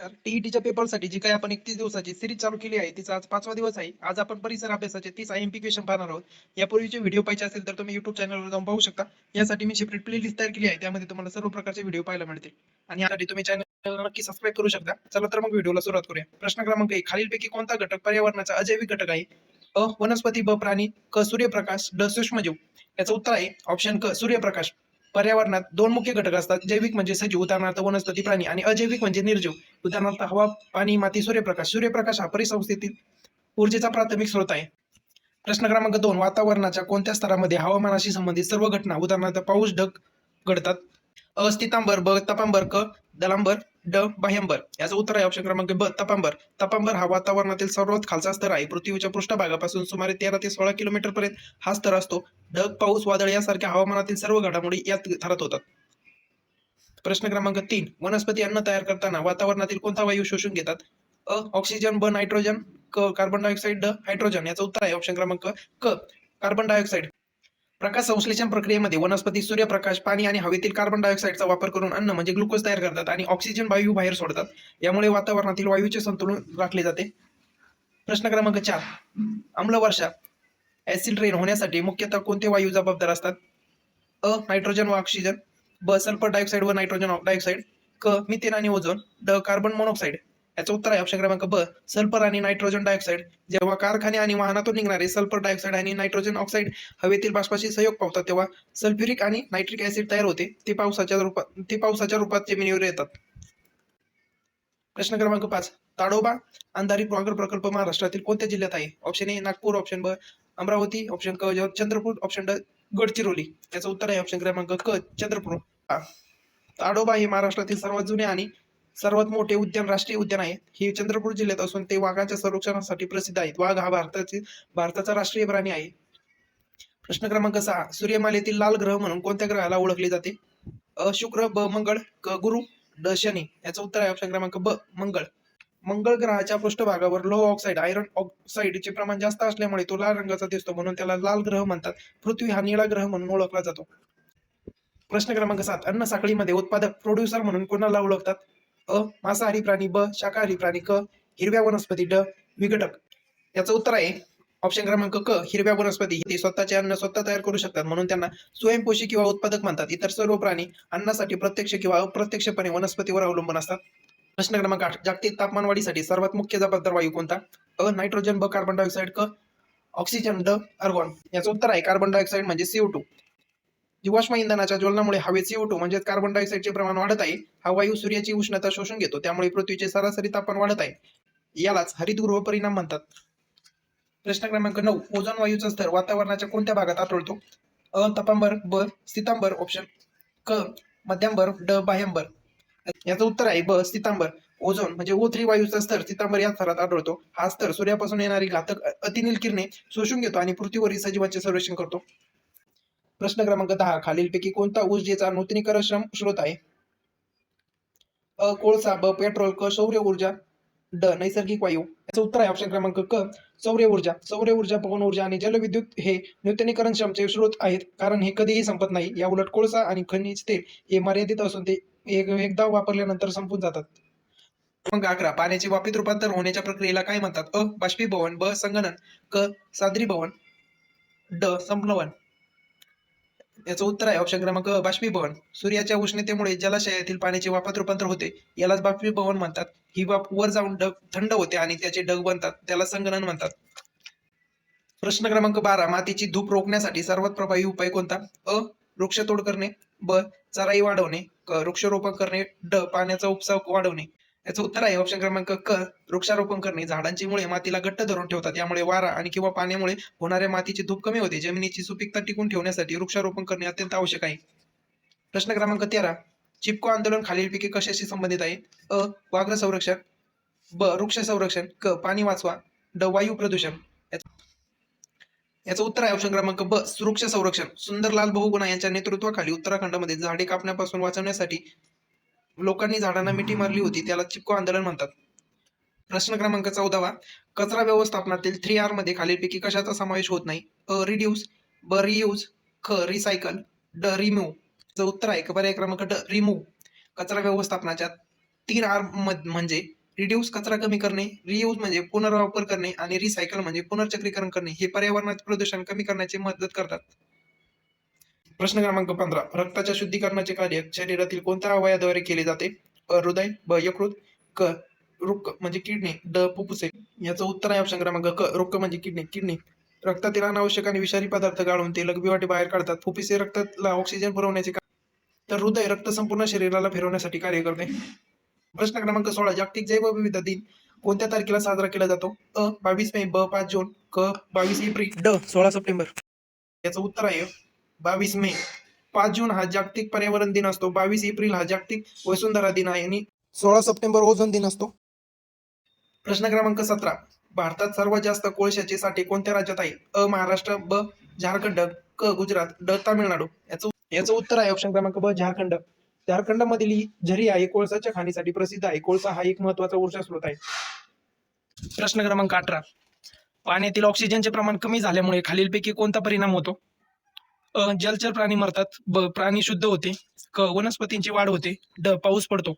तर टीईटीच्या पेपरसाठी जी काही आपण 31 दिवसाची सिरीज चालू केली आहे तिचा आज 5वा दिवस आहे. आज आपण परिसर अभ्यासाचे 30 आयएमपी क्वेश्चन पाहणार आहोत. यापूर्वीचे व्हिडिओ पाहिजे असेल तर तुम्ही YouTube चॅनलवर जाऊन पाहू शकता. यासाठी मी सेपरेट प्लेलिस्ट तयार केली आहे. त्यामध्ये तुम्हाला सर्व प्रकारचे व्हिडिओ पाहायला मिळतील. आणि यासाठी तुम्ही चॅनलला नक्की सबस्क्राईब करू शकता. चला तर मग व्हिडिओला सुरुवात करूया. प्रश्न क्रमांक 1. खालीलपैकी कोणता घटक पर्यावरणाचा अजैविक घटक आहे? अ. वनस्पती, ब. प्राणी, क. सूर्यप्रकाश, ड. सूक्ष्मजीव. याचं उत्तर आहे ऑप्शन क. सूर्यप्रकाश. पर्यावरणात दोन मुख्य घटक असतात. जैविक म्हणजे सजीव, उदाहरणार्थ वनस्पती, प्राणी, आणि अजैविक म्हणजे निर्जीव, उदाहरणार्थ हवा, पाणी, माती, सूर्यप्रकाश. सूर्यप्रकाश हा परिसंस्थेतील ऊर्जेचा प्राथमिक स्रोत आहे. प्रश्न क्रमांक 2. वातावरणाच्या कोणत्या स्तरामध्ये हवामानाशी संबंधित सर्व घटना, उदाहरणार्थ पाऊस, ढग घडतात? अ. स्थितांबर, ब. तपांबर, क. दलांबर, ड. बाह्यांबर. याचं उत्तर आहे ऑप्शन क्रमांक ब. तपांबर. तपांबर हा वातावरणातील सर्वात खालचा स्तर आहे. पृथ्वीच्या पृष्ठभागापासून सुमारे 13 ते 16 किलोमीटर पर्यंत हा स्तर असतो. ढग, पाऊस, वादळ यासारख्या हवामानातील सर्व घडामोडी यात थरात होतात. प्रश्न क्रमांक 3. वनस्पती अन्न तयार करताना वातावरणातील कोणता वायू शोषून घेतात? अ. ऑक्सिजन, ब. नायट्रोजन, क. कार्बन डायऑक्साईड, ड. हायड्रोजन. याचं उत्तर आहे ऑप्शन क्रमांक क. Carbon dioxide. प्रकाश संश्लेषण प्रक्रियेमध्ये वनस्पती सूर्यप्रकाश, पाणी आणि हवेतील कार्बन डायऑक्साईडचा वापर करून अन्न म्हणजे ग्लुकोज तयार करतात आणि ऑक्सिजन वायू बाहेर सोडतात. यामुळे वातावरणातील वायूचे संतुलन राखले जाते. प्रश्न क्रमांक 4. आम्लवर्षा ऍसिड रेन होण्यासाठी मुख्यतः कोणते वायू जबाबदार असतात? अ. नायट्रोजन व ऑक्सिजन, ब. सल्फर डायऑक्साईड व नायट्रोजन डायऑक्साईड, क. मिथेन आणि ओझोन, ड. Carbon monoxide. याचं उत्तर आहे ऑप्शन क्रमांक ब. सल्फर आणि नायट्रोजन डायऑक्साईड. जेव्हा कारखाने आणि वाहनातून निघणारे सल्फर डायऑक्साईड आणि नायट्रोजन ऑक्साईड हवेतील बाष्पाशी संयोग पावतात तेव्हा सल्फ्युरिक आणि नायट्रिक ऍसिड तयार होते. ते पावसाच्या रूपात जमिनीवर येतात. प्रश्न क्रमांक 5. ताडोबा अंधारी व्याघ्र प्रकल्प महाराष्ट्रातील कोणत्या जिल्ह्यात आहे? Option A. नागपूर, ऑप्शन ब. अमरावती, ऑप्शन क. चंद्रपूर, ऑप्शन ड. गडचिरोली. याचं उत्तर आहे ऑप्शन क्रमांक क. चंद्रपूर. ताडोबा हे महाराष्ट्रातील सर्वात जुने आणि सर्वात मोठे राष्ट्रीय उद्यान आहे. हे चंद्रपूर जिल्ह्यात असून ते वाघांच्या संरक्षणासाठी प्रसिद्ध आहेत. वाघ हा भारताचा राष्ट्रीय प्राणी आहे. प्रश्न क्रमांक 6. सूर्यमालेतील लाल ग्रह म्हणून कोणत्या ग्रहाला ओळखले जाते? अ. शुक्र, ब. मंगळ, क. गुरु, ड. शनी. याचं उत्तर आहे ऑप्शन क्रमांक ब. मंगळ. मंगळ ग्रहाच्या पृष्ठभागावर लोह ऑक्साईड, आयरन ऑक्साईडचे प्रमाण जास्त असल्यामुळे तो लाल रंगाचा दिसतो, म्हणून त्याला लाल ग्रह म्हणतात. पृथ्वी हा निळा ग्रह म्हणून ओळखला जातो. प्रश्न क्रमांक 7. अन्न साखळीमध्ये उत्पादक प्रोड्युसर म्हणून कोणाला ओळखतात? अ. मांसाहारी प्राणी, ब. शाकाहारी प्राणी, क. हिरव्या वनस्पती, ड. विघटक. याचं उत्तर आहे ऑप्शन क्रमांक क. हिरव्या वनस्पती. ते स्वतःचे अन्न स्वतः तयार करू शकतात, म्हणून त्यांना स्वयंपोषी किंवा उत्पादक म्हणतात. इतर सर्व प्राणी अन्नासाठी प्रत्यक्ष किंवा अप्रत्यक्षपणे वनस्पतीवर अवलंबून असतात. प्रश्न क्रमांक 8. जागतिक तापमानवाढीसाठी सर्वात मुख्य जबाबदार वायू कोणता? अ. नायट्रोजन, ब. कार्बन डायऑक्साईड, क. ऑक्सिजन, ड. आर्गॉन. याचं उत्तर आहे कार्बन डायऑक्साईड म्हणजे CO2. जीवाश्म इंधनाच्या ज्वलनामुळे हवेत CO2 म्हणजे कार्बन डायऑक्साईडचे प्रमाण वाढत आहे. हा वायू सूर्याची उष्णता शोषून घेतो, त्यामुळे पृथ्वीचे सरासरी तापमान वाढत आहे. यालाच हरितगृह परिणाम म्हणतात. प्रश्न क्रमांक 9. ओझोन वायूचा स्तर वातावरणाच्या कोणत्या भागात आढळतो? अ. तपांबर, ब. स्थितांबर, ऑप्शन क. मध्यांबर, ड. बाह्यांबर. याचं उत्तर आहे ब. स्थितांबर. ओझोन म्हणजे O3 वायूचा स्तर स्थितांबर या स्तरात आढळतो. हा स्तर सूर्यापासून येणारी घातक अतिनील किरणे शोषून घेतो आणि पृथ्वीवरील सजीवांचे संरक्षण करतो. प्रश्न क्रमांक 10. खालीलपैकी कोणता ऊर्जेचा नूतनीकरणक्षम स्रोत आहे? अ. कोळसा, ब. पेट्रोल, क. सौर ऊर्जा, ड. नैसर्गिक वायू. याचं उत्तर आहे ऑप्शन क्रमांक क. सौर ऊर्जा. सौर ऊर्जा, पवन ऊर्जा आणि जलविद्युत हे नूतनीकरणक्षमचे स्रोत आहेत, कारण हे कधीही संपत नाही. याउलट कोळसा आणि खनिज तेल हे मर्यादित असून ते एकदा वापरल्यानंतर संपून जातात. मग 11. पाण्याचे वाफेत रूपांतर होण्याच्या प्रक्रियेला काय म्हणतात? अ. बाष्पीभवन, ब. संगणन, क. साद्रीभवन, ड. संप्लवन. याचं उत्तर आहे ऑप्शन क्रमांक बाष्पीभवन. सूर्याच्या उष्णतेमुळे जलाशयातील पाण्याचे वाफेत रूपांतर होते, यालाच बाष्पीभवन म्हणतात. ही वाफ वर जाऊन थंड होते आणि त्याचे ढग बनतात, त्याला संगणन म्हणतात. प्रश्न क्रमांक 12. मातीची धूप रोखण्यासाठी सर्वात प्रभावी उपाय कोणता? अ. वृक्षतोड करणे, ब. चराई वाढवणे, क. वृक्षारोपण करणे, ड. पाण्याचा उपसा वाढवणे. याचं उत्तर आहे ऑप्शन क्रमांक क. वृक्षारोपण करणे. झाडांची मुळे मातीला घट्ट धरून ठेवतात, यामुळे वारा आणि किंवा पाण्यामुळे होणाऱ्या मातीची धूप कमी होते. जमिनीची सुपीकता टिकून ठेवण्यासाठी वृक्षारोपण करणे अत्यंत आवश्यक आहे. प्रश्न क्रमांक 13. चिपको आंदोलन खालीलपैकी कशाशी संबंधित आहे? अ. व्याघ्र संरक्षण, ब. वृक्ष संरक्षण, क. पाणी वाचवा, ड. वायू प्रदूषण. याचं उत्तर आहे ऑप्शन क्रमांक ब. वृक्ष संरक्षण. सुंदरलाल बहुगुणा यांच्या नेतृत्वाखाली उत्तराखंडमध्ये झाडे कापण्यापासून वाचवण्यासाठी लोकांनी झाडांना मिठी मारली होती, त्याला चिपको आंदोलन म्हणतात. प्रश्न क्रमांक 14. कचरा व्यवस्थापनातील 3R मध्ये खालीलपैकी कशाचा समावेश होत नाही? अ. रिड्यूस, ब. रियूज, ख. रिसायकल, ड. रिमूव्ह. उत्तर आहे पर्याय क्रमांक ड. रिमूव्ह. कचरा व्यवस्थापनाच्या 3 R म्हणजे रिड्यूस कचरा कमी करणे, रियूज म्हणजे पुनर्वापर करणे आणि रिसायकल म्हणजे पुनर्चक्रीकरण करणे हे पर्यावरणात प्रदूषण कमी करण्याची मदत करतात. प्रश्न क्रमांक 15. रक्ताच्या शुद्धीकरणाचे कार्य शरीरातील कोणत्या अवयवाद्वारे केले जाते? हृदय, यकृत, क वृक्क म्हणजे किडनी, फुफ्फुसे. याचं उत्तर आहे ऑप्शन क्रमांक वृक्क म्हणजे किडनी. रक्तातील अनावश्यक आणि विषारी पदार्थ गाळून ते लघवीवाटे बाहेर काढतात. फुफ्फुसे रक्ताला ऑक्सिजन पुरवण्याचे तर हृदय रक्त संपूर्ण शरीराला फिरवण्यासाठी कार्य करते. प्रश्न क्रमांक 16. जागतिक जैवविविधता दिन कोणत्या तारखेला साजरा केला जातो? 22 मे, 5 जून, 22 एप्रिल, 16 सप्टेंबर. याचं उत्तर आहे 22 मे. 5 जून हा जागतिक पर्यावरण दिन असतो. 22 एप्रिल हा जागतिक वसुंधरा दिन आहे आणि 16 सप्टेंबर ओझोन दिन असतो. प्रश्न क्रमांक 17. भारतात सर्वात जास्त कोळशाचे साठे कोणत्या राज्यात आहे? महाराष्ट्र, झारखंड, गुजरात, तामिळनाडू. याचं उत्तर आहे ऑप्शन क्रमांक झारखंड. झारखंडमधील ही झरी आहे कोळसाच्या खाणीसाठी प्रसिद्ध आहे. कोळसा हा एक महत्वाचा ऊर्जा स्रोत आहे. प्रश्न क्रमांक 18. पाण्यातील ऑक्सिजनचे प्रमाण कमी झाल्यामुळे खालीलपैकी कोणता परिणाम होतो? जलचर प्राणी मरतात, प्राणी शुद्ध होते, वनस्पतींची वाढ होते, पाऊस पडतो.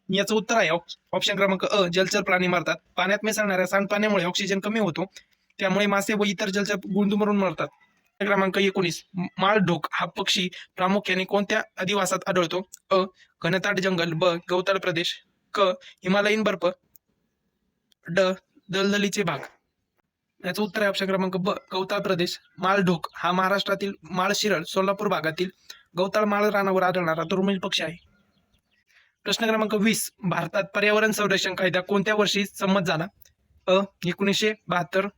याचं उत्तर आहे ऑप्शन क्रमांक जलचर प्राणी मरतात. पाण्यात मिसळणाऱ्या सांडपाण्यामुळे ऑक्सिजन कमी होतो, त्यामुळे मासे व इतर जलचर गुंतमरून मरतात. क्रमांक 19. माळढोक हा पक्षी प्रामुख्याने कोणत्या अधिवासात आढळतो? घनदाट जंगल, गवताळ प्रदेश, हिमालयीन बर्फ, दलदलीचे भाग. याचं उत्तर आहे ऑप्शन क्रमांक गवताळ प्रदेश. माळढोक हा महाराष्ट्रातील माळशिरस, सोलापूर भागातील गवताळ माळ रानावर आढळणारा दुर्मिळ पक्षी आहे. प्रश्न क्रमांक 20. भारतात पर्यावरण संरक्षण कायदा कोणत्या वर्षी संमत झाला? 1972,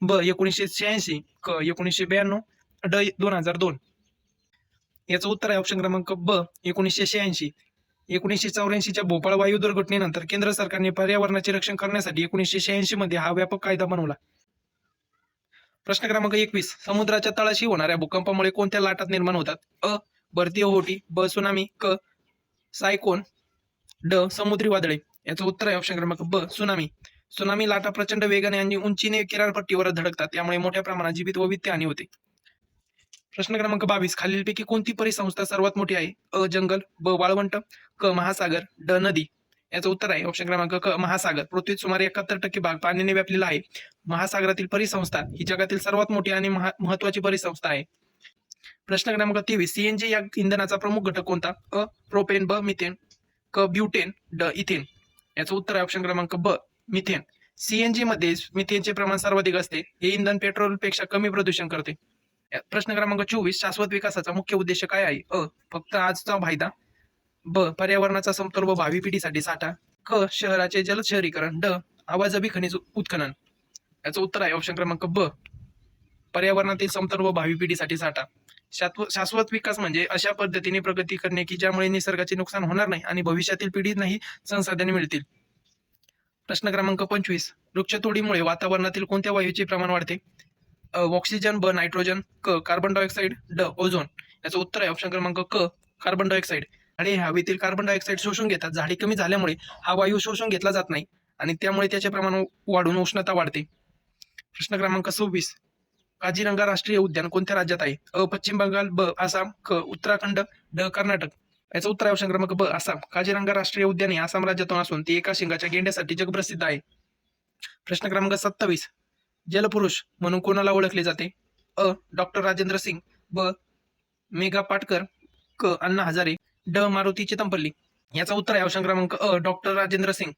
1986, 1992, 2002. याचं उत्तर आहे ऑप्शन क्रमांक 1986. 1984च्या भोपाळ वायू दुर्घटनेनंतर केंद्र सरकारने पर्यावरणाचे रक्षण करण्यासाठी 1986 मध्ये हा व्यापक कायदा बनवला. प्रश्न क्रमांक 21. समुद्राच्या तळाशी होणाऱ्या भूकंपामुळे कोणत्या लाटात निर्माण होतात? भरती ओहोटी, सुनामी, सायक्लोन, समुद्री वादळे. याचं उत्तर आहे ऑप्शन क्रमांक सुनामी. सुनामी लाटा प्रचंड वेगाने आणि उंचीने किनारपट्टीवर धडकतात, त्यामुळे मोठ्या प्रमाणात जीवित व वित्त हानी होते. प्रश्न क्रमांक 22. खालीलपैकी कोणती परिसंस्था सर्वात मोठी आहे? जंगल, वाळवंट, महासागर, नदी. याचं उत्तर आहे ऑप्शन क्रमांक महासागर. पृथ्वीत सुमारे 71% भाग पाण्याने व्यापलेला आहे. महासागरातील परिसंस्था ही जगातील सर्वात मोठी आणि महत्वाची परिसंस्था आहे. प्रश्न क्रमांक 23. सीएनजी या इंधनाचा प्रमुख घटक कोणता? Propane, methane, butane, ethane. याचं उत्तर आहे ऑप्शन क्रमांक मिथेन. सीएनजी मध्ये मिथेनचे प्रमाण सर्वाधिक असते. हे इंधन पेट्रोलपेक्षा कमी प्रदूषण करते. प्रश्न क्रमांक 24. शाश्वत विकासाचा मुख्य उद्देश काय आहे? फक्त आजचा फायदा, पर्यावरणाचा समतोल व भावी पिढीसाठी साठा, शहराचे जलद शहरीकरण, आवाजवी खनिज उत्खनन. याचं उत्तर आहे ऑप्शन क्रमांक पर्यावरणातील समतोल व भावी पिढीसाठी साठा. शाश्वत विकास म्हणजे अशा पद्धतीने प्रगती करणे की ज्यामुळे निसर्गाचे नुकसान होणार नाही आणि भविष्यातील पिढींनाही संसाधने मिळतील. प्रश्न क्रमांक 25. वृक्षतोडीमुळे वातावरणातील कोणत्या वायूचे प्रमाण वाढते? Oxygen, nitrogen, carbon dioxide, ozone. याचं उत्तर आहे ऑप्शन क्रमांक कार्बन डायऑक्साईड. आणि हवेतील कार्बन डायऑक्साईड शोषून घेतात. झाडे कमी झाल्यामुळे हा वायू शोषून घेतला जात नाही आणि त्यामुळे त्याचे प्रमाण वाढून उष्णता वाढते. प्रश्न क्रमांक 26. काझीरंगा राष्ट्रीय उद्यान कोणत्या राज्यात आहे? पश्चिम बंगाल, आसाम, उत्तराखंड, कर्नाटक. याचं उत्तर आहे ऑप्शन क्रमांक आसाम. काझीरंगा राष्ट्रीय उद्यान हे आसाम राज्यातून असून ते एका शिंगाच्या गेंड्यासाठी जगप्रसिद्ध आहे. प्रश्न क्रमांक 27. जलपुरुष म्हणून कोणाला ओळखले जाते? डॉक्टर राजेंद्र सिंग, मेघा पाटकर, अण्णा हजारे, मारुती चितमपल्ली. याचा उत्तर आहे ऑप्शन क्रमांक डॉक्टर राजेंद्र सिंग.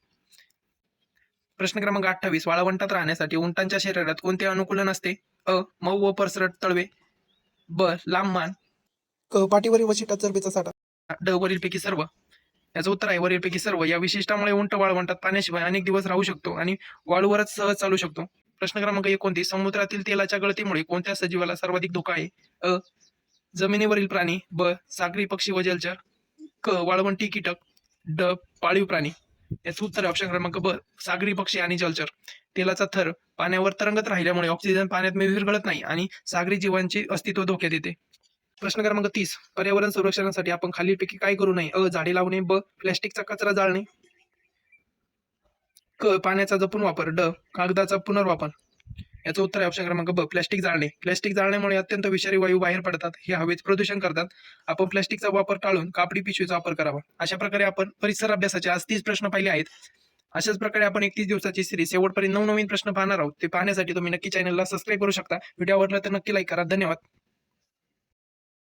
प्रश्न क्रमांक 28. वाळवंटात राहण्यासाठी उंटांच्या शरीरात कोणते अनुकूलन असते? मऊ व परसरट तळवे, लांब मान, पाठीवरील व शिटात चरबीचा साठा, वरीलपैकी सर्व. याचं उत्तर आहे वरीलपैकी सर्व. या विशिष्टामुळे उंट वाळवंटात पाण्याशिवाय अनेक दिवस राहू शकतो आणि वाळूवरच सहज चालू शकतो. प्रश्न क्रमांक 29. समुद्रातील तेलाच्या गळतीमुळे कोणत्या सजीवाला सर्वाधिक धोका आहे? जमिनीवरील प्राणी, सागरी पक्षी व जलचर, वाळवंटी कीटक, पाळीव प्राणी. याचं उत्तर आहे ऑप्शन क्रमांक सागरी पक्षी आणि जलचर. तेलाचा थर पाण्यावर तरंगत राहिल्यामुळे ऑक्सिजन पाण्यात विरघळत नाही आणि सागरी जीवांचे अस्तित्व धोक्यात येते. प्रश्न क्रमांक 30. पर्यावरण संरक्षणासाठी आपण खालीलपैकी काय करू नये? झाडे लावणे, प्लॅस्टिकचा कचरा जाळणे, पाण्याचा जपून वापर, कागदाचा पुनर्वापर. याचं उत्तर आहे ऑप्शन क्रमांक ब प्लॅस्टिक जाळणे. प्लॅस्टिक जाळण्यामुळे अत्यंत विषारी वायू बाहेर पडतात, हे हवेत प्रदूषण करतात. आपण प्लॅस्टिकचा वापर टाळून कापडी पिशवीचा वापर करावा. अशा प्रकारे आपण परिसर अभ्यासाचे आज 30 प्रश्न पाहिले आहेत. अशाच प्रकारे आपण 31 दिवसाची सिरीज शेवटपर्यंत नवनवीन प्रश्न पाहणार आहोत. ते पाहण्यासाठी तुम्ही नक्की चॅनलला सबस्क्राईब करू शकता. व्हिडिओ आवडला तर नक्की लाईक करा. धन्यवाद.